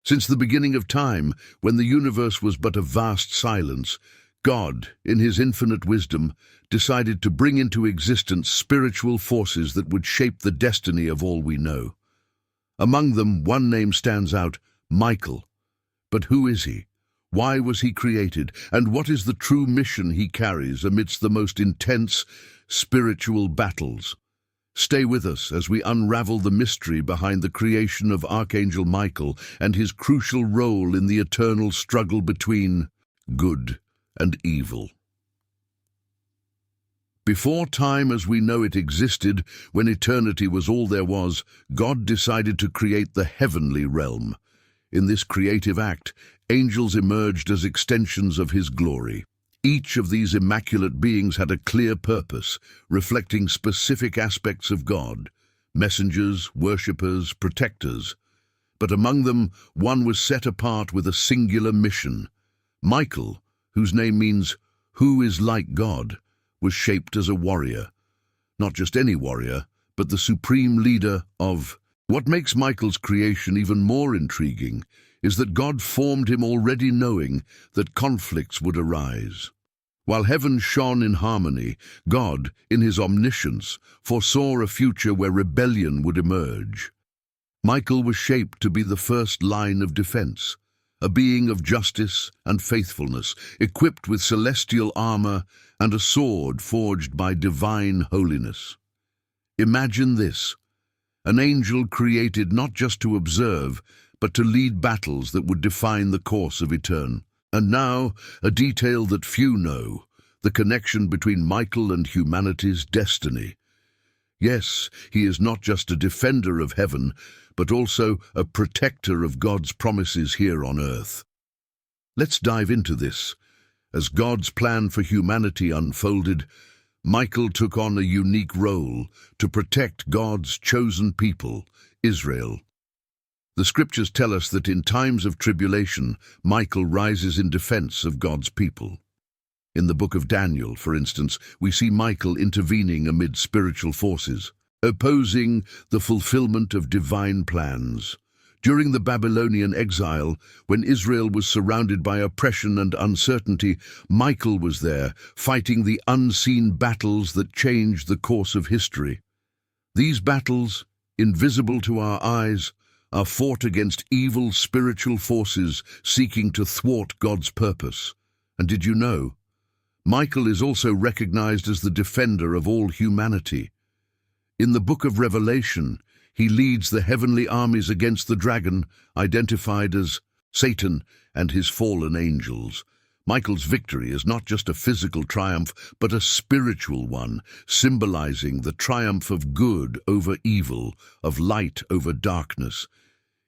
Since the beginning of time, when the universe was but a vast silence, God, in his infinite wisdom, decided to bring into existence spiritual forces that would shape the destiny of all we know. Among them, one name stands out, Michael. But who is he? Why was he created? And what is the true mission he carries amidst the most intense spiritual battles? Stay with us as we unravel the mystery behind the creation of Archangel Michael and his crucial role in the eternal struggle between good and evil. Before time as we know it existed, when eternity was all there was, God decided to create the heavenly realm. In this creative act, angels emerged as extensions of his glory. Each of these immaculate beings had a clear purpose, reflecting specific aspects of God: messengers, worshippers, protectors. But among them, one was set apart with a singular mission. Michael, whose name means "who is like God," was shaped as a warrior. Not just any warrior, but the supreme leader of... What makes Michael's creation even more intriguing is that God formed him already knowing that conflicts would arise. While heaven shone in harmony, God, in his omniscience, foresaw a future where rebellion would emerge. Michael was shaped to be the first line of defense, a being of justice and faithfulness, equipped with celestial armor and a sword forged by divine holiness. Imagine this: an angel created not just to observe, but to lead battles that would define the course of eternity. And now, a detail that few know: the connection between Michael and humanity's destiny. Yes, he is not just a defender of heaven, but also a protector of God's promises here on earth. Let's dive into this. As God's plan for humanity unfolded, Michael took on a unique role to protect God's chosen people, Israel. The scriptures tell us that in times of tribulation, Michael rises in defense of God's people. In the book of Daniel, for instance, we see Michael intervening amid spiritual forces, opposing the fulfillment of divine plans. During the Babylonian exile, when Israel was surrounded by oppression and uncertainty, Michael was there, fighting the unseen battles that changed the course of history. These battles, invisible to our eyes, are fought against evil spiritual forces seeking to thwart God's purpose. And did you know? Michael is also recognized as the defender of all humanity. In the book of Revelation, he leads the heavenly armies against the dragon, identified as Satan and his fallen angels. Michael's victory is not just a physical triumph, but a spiritual one, symbolizing the triumph of good over evil, of light over darkness.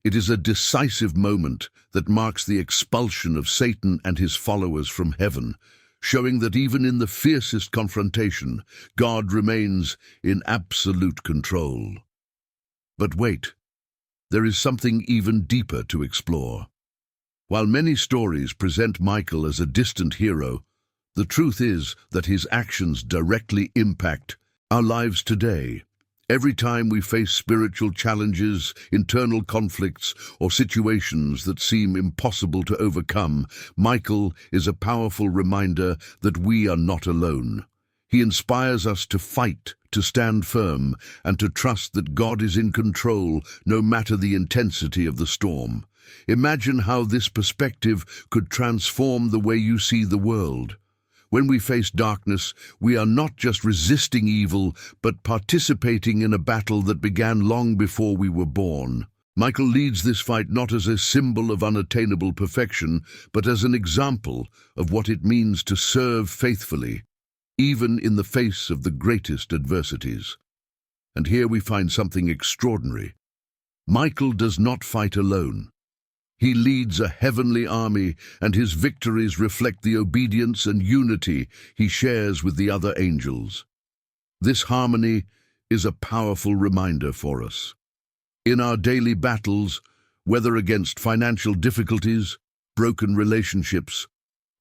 It is a decisive moment that marks the expulsion of Satan and his followers from heaven, showing that even in the fiercest confrontation, God remains in absolute control. But wait, there is something even deeper to explore. While many stories present Michael as a distant hero, the truth is that his actions directly impact our lives today. Every time we face spiritual challenges, internal conflicts, or situations that seem impossible to overcome, Michael is a powerful reminder that we are not alone. He inspires us to fight, to stand firm, and to trust that God is in control no matter the intensity of the storm. Imagine how this perspective could transform the way you see the world. When we face darkness, we are not just resisting evil, but participating in a battle that began long before we were born. Michael leads this fight not as a symbol of unattainable perfection, but as an example of what it means to serve faithfully, even in the face of the greatest adversities. And here we find something extraordinary. Michael does not fight alone. He leads a heavenly army, and his victories reflect the obedience and unity he shares with the other angels. This harmony is a powerful reminder for us. In our daily battles, whether against financial difficulties, broken relationships,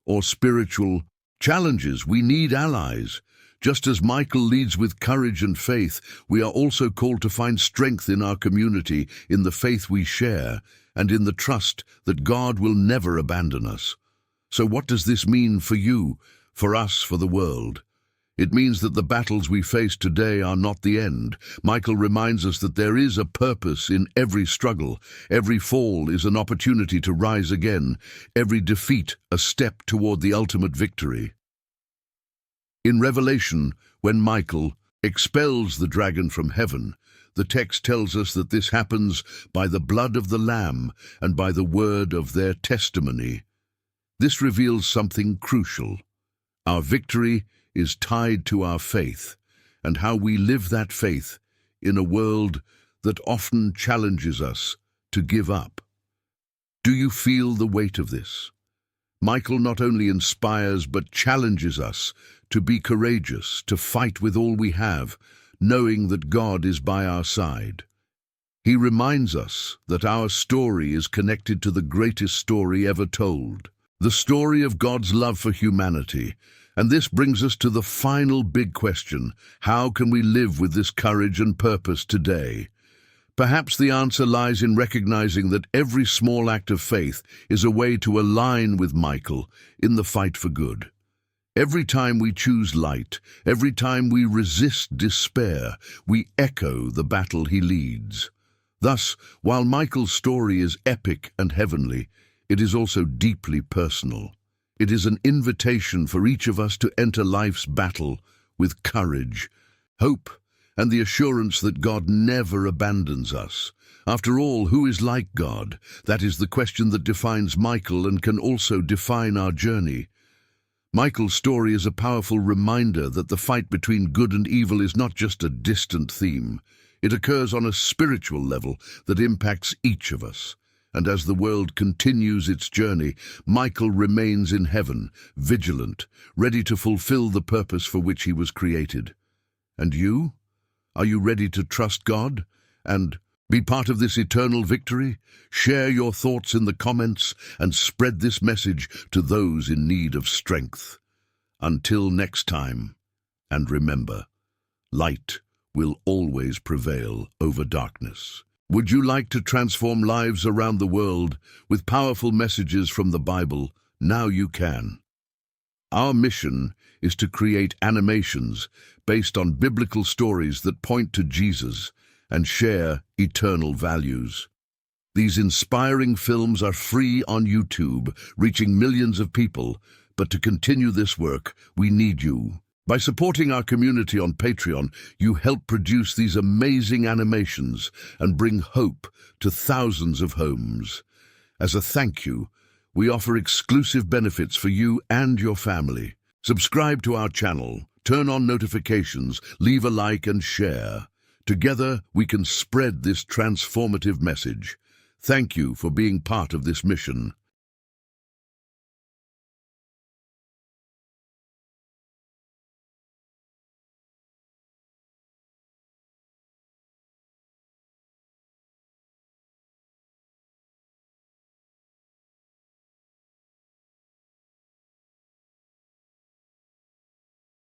or spiritual challenges, we need allies. Just as Michael leads with courage and faith, we are also called to find strength in our community, in the faith we share, and in the trust that God will never abandon us. So what does this mean for you, for us, for the world? It means that the battles we face today are not the end. Michael reminds us that there is a purpose in every struggle. Every fall is an opportunity to rise again. Every defeat a step toward the ultimate victory. In Revelation, when Michael expels the dragon from heaven, the text tells us that this happens by the blood of the Lamb and by the word of their testimony. This reveals something crucial. Our victory is tied to our faith, and how we live that faith in a world that often challenges us to give up. Do you feel the weight of this? Michael not only inspires but challenges us to be courageous, to fight with all we have, knowing that God is by our side. He reminds us that our story is connected to the greatest story ever told, the story of God's love for humanity. And this brings us to the final big question: how can we live with this courage and purpose today? Perhaps the answer lies in recognizing that every small act of faith is a way to align with Michael in the fight for good. Every time we choose light, every time we resist despair, we echo the battle he leads. Thus, while Michael's story is epic and heavenly, it is also deeply personal. It is an invitation for each of us to enter life's battle with courage, hope, and the assurance that God never abandons us. After all, who is like God? That is the question that defines Michael and can also define our journey. Michael's story is a powerful reminder that the fight between good and evil is not just a distant theme. It occurs on a spiritual level that impacts each of us. And as the world continues its journey, Michael remains in heaven, vigilant, ready to fulfill the purpose for which he was created. And you? Are you ready to trust God and be part of this eternal victory? Share your thoughts in the comments and spread this message to those in need of strength. Until next time, and remember, light will always prevail over darkness. Would you like to transform lives around the world with powerful messages from the Bible? Now you can. Our mission is to create animations based on biblical stories that point to Jesus and share eternal values. These inspiring films are free on YouTube, reaching millions of people, but to continue this work, we need you. By supporting our community on Patreon, you help produce these amazing animations and bring hope to thousands of homes. As a thank you, we offer exclusive benefits for you and your family. Subscribe to our channel, turn on notifications, leave a like and share. Together, we can spread this transformative message. Thank you for being part of this mission.